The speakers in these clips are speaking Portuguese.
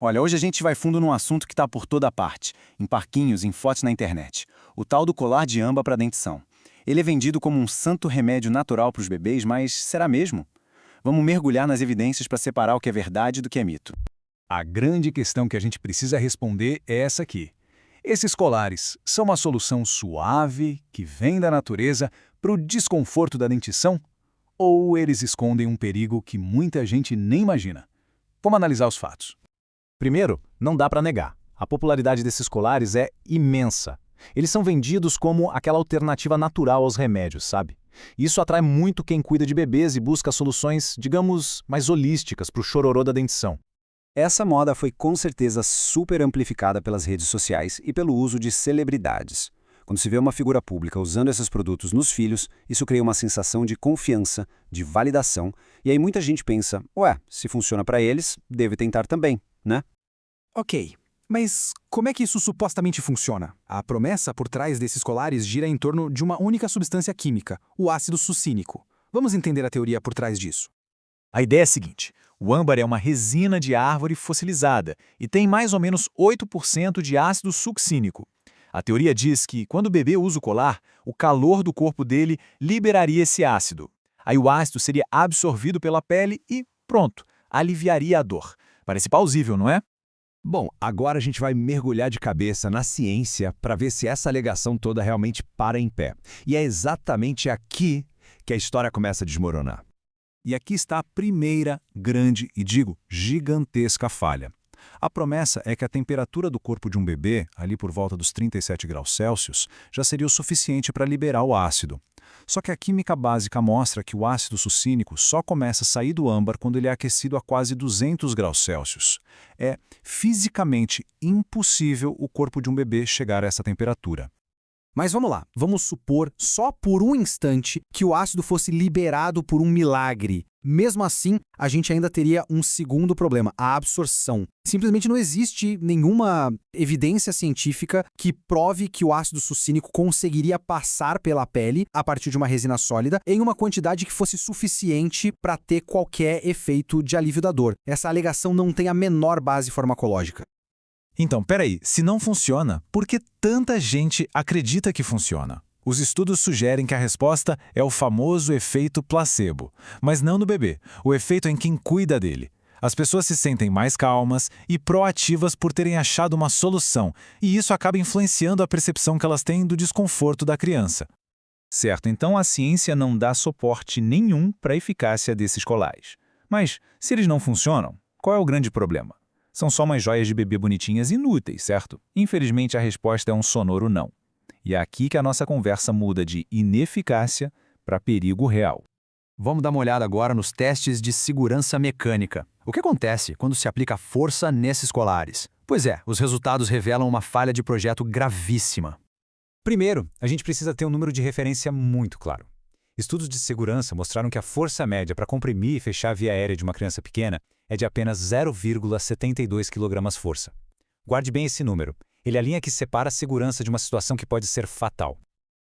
Olha, hoje a gente vai fundo num assunto que está por toda parte, em parquinhos, em fotos na internet. O tal do colar de âmbar para dentição. Ele é vendido como um santo remédio natural para os bebês, mas será mesmo? Vamos mergulhar nas evidências para separar o que é verdade do que é mito. A grande questão que a gente precisa responder é essa aqui. Esses colares são uma solução suave, que vem da natureza, para o desconforto da dentição? Ou eles escondem um perigo que muita gente nem imagina? Vamos analisar os fatos. Primeiro, não dá para negar. A popularidade desses colares é imensa. Eles são vendidos como aquela alternativa natural aos remédios, sabe? Isso atrai muito quem cuida de bebês e busca soluções, digamos, mais holísticas para o chororô da dentição. Essa moda foi com certeza super amplificada pelas redes sociais e pelo uso de celebridades. Quando se vê uma figura pública usando esses produtos nos filhos, isso cria uma sensação de confiança, de validação, e aí muita gente pensa, ué, se funciona para eles, deve tentar também, né? Ok, mas como é que isso supostamente funciona? A promessa por trás desses colares gira em torno de uma única substância química, o ácido sucínico. Vamos entender a teoria por trás disso. A ideia é a seguinte: o âmbar é uma resina de árvore fossilizada e tem mais ou menos 8% de ácido succínico. A teoria diz que, quando o bebê usa o colar, o calor do corpo dele liberaria esse ácido. Aí o ácido seria absorvido pela pele e, pronto, aliviaria a dor. Parece plausível, não é? Bom, agora a gente vai mergulhar de cabeça na ciência para ver se essa alegação toda realmente para em pé. E é exatamente aqui que a história começa a desmoronar. E aqui está a primeira grande e, digo, gigantesca falha. A promessa é que a temperatura do corpo de um bebê, ali por volta dos 37 graus Celsius, já seria o suficiente para liberar o ácido. Só que a química básica mostra que o ácido sucínico só começa a sair do âmbar quando ele é aquecido a quase 200 graus Celsius. É fisicamente impossível o corpo de um bebê chegar a essa temperatura. Mas vamos lá, vamos supor, só por um instante, que o ácido fosse liberado por um milagre. Mesmo assim, a gente ainda teria um segundo problema, a absorção. Simplesmente não existe nenhuma evidência científica que prove que o ácido sucínico conseguiria passar pela pele, a partir de uma resina sólida, em uma quantidade que fosse suficiente para ter qualquer efeito de alívio da dor. Essa alegação não tem a menor base farmacológica. Então, peraí, se não funciona, por que tanta gente acredita que funciona? Os estudos sugerem que a resposta é o famoso efeito placebo, mas não no bebê, o efeito em quem cuida dele. As pessoas se sentem mais calmas e proativas por terem achado uma solução, e isso acaba influenciando a percepção que elas têm do desconforto da criança. Certo, então a ciência não dá suporte nenhum para a eficácia desses colares. Mas, se eles não funcionam, qual é o grande problema? São só umas joias de bebê bonitinhas inúteis, certo? Infelizmente, a resposta é um sonoro não. E é aqui que a nossa conversa muda de ineficácia para perigo real. Vamos dar uma olhada agora nos testes de segurança mecânica. O que acontece quando se aplica força nesses colares? Pois é, os resultados revelam uma falha de projeto gravíssima. Primeiro, a gente precisa ter um número de referência muito claro. Estudos de segurança mostraram que a força média para comprimir e fechar a via aérea de uma criança pequena é de apenas 0,72 kg-força. Guarde bem esse número. Ele é a linha que separa a segurança de uma situação que pode ser fatal.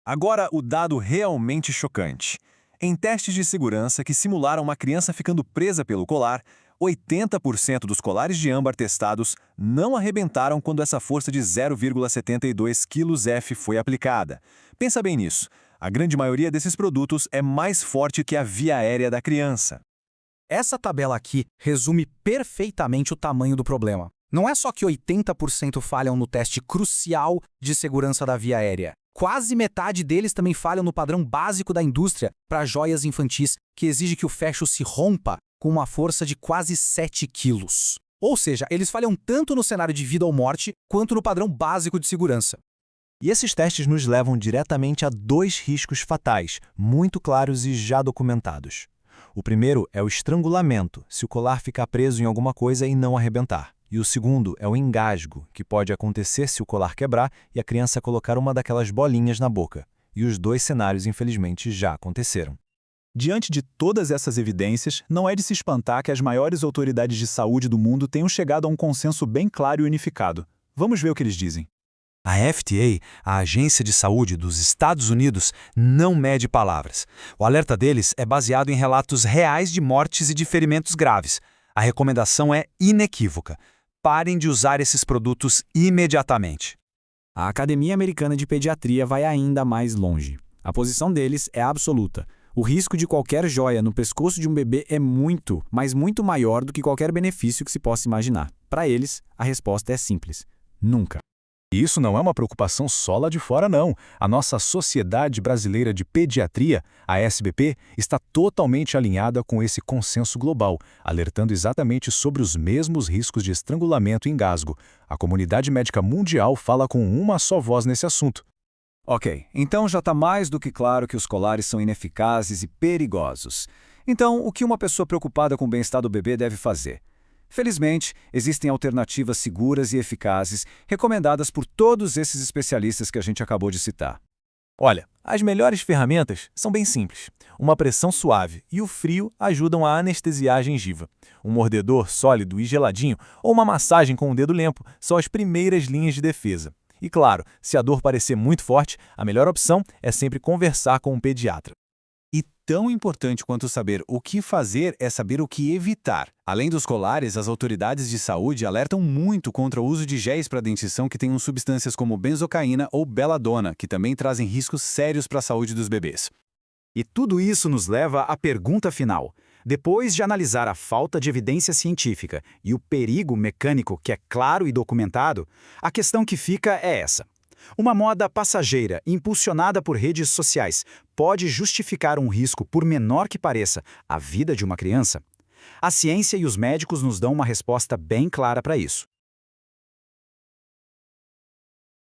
Agora, o dado realmente chocante. Em testes de segurança que simularam uma criança ficando presa pelo colar, 80% dos colares de âmbar testados não arrebentaram quando essa força de 0,72 kgf foi aplicada. Pensa bem nisso. A grande maioria desses produtos é mais forte que a via aérea da criança. Essa tabela aqui resume perfeitamente o tamanho do problema. Não é só que 80% falham no teste crucial de segurança da via aérea. Quase metade deles também falham no padrão básico da indústria para joias infantis, que exige que o fecho se rompa com uma força de quase 7 quilos. Ou seja, eles falham tanto no cenário de vida ou morte, quanto no padrão básico de segurança. E esses testes nos levam diretamente a dois riscos fatais, muito claros e já documentados. O primeiro é o estrangulamento, se o colar ficar preso em alguma coisa e não arrebentar. E o segundo é o engasgo, que pode acontecer se o colar quebrar e a criança colocar uma daquelas bolinhas na boca. E os dois cenários, infelizmente, já aconteceram. Diante de todas essas evidências, não é de se espantar que as maiores autoridades de saúde do mundo tenham chegado a um consenso bem claro e unificado. Vamos ver o que eles dizem. A FDA, a Agência de Saúde dos Estados Unidos, não mede palavras. O alerta deles é baseado em relatos reais de mortes e de ferimentos graves. A recomendação é inequívoca. parem de usar esses produtos imediatamente. A Academia Americana de Pediatria vai ainda mais longe. A posição deles é absoluta. O risco de qualquer joia no pescoço de um bebê é muito, mas muito maior do que qualquer benefício que se possa imaginar. Para eles, a resposta é simples: nunca. E isso não é uma preocupação só lá de fora, não. A nossa Sociedade Brasileira de Pediatria, a SBP, está totalmente alinhada com esse consenso global, alertando exatamente sobre os mesmos riscos de estrangulamento e engasgo. A comunidade médica mundial fala com uma só voz nesse assunto. Ok, então já está mais do que claro que os colares são ineficazes e perigosos. Então, o que uma pessoa preocupada com o bem-estar do bebê deve fazer? Felizmente, existem alternativas seguras e eficazes recomendadas por todos esses especialistas que a gente acabou de citar. Olha, as melhores ferramentas são bem simples. Uma pressão suave e o frio ajudam a anestesiar a gengiva. Um mordedor sólido e geladinho ou uma massagem com o dedo limpo são as primeiras linhas de defesa. E claro, se a dor parecer muito forte, a melhor opção é sempre conversar com um pediatra. E tão importante quanto saber o que fazer é saber o que evitar. Além dos colares, as autoridades de saúde alertam muito contra o uso de géis para dentição que tenham substâncias como benzocaína ou beladona, que também trazem riscos sérios para a saúde dos bebês. E tudo isso nos leva à pergunta final. Depois de analisar a falta de evidência científica e o perigo mecânico que é claro e documentado, a questão que fica é essa. Uma moda passageira, impulsionada por redes sociais, pode justificar um risco, por menor que pareça, à vida de uma criança? A ciência e os médicos nos dão uma resposta bem clara para isso.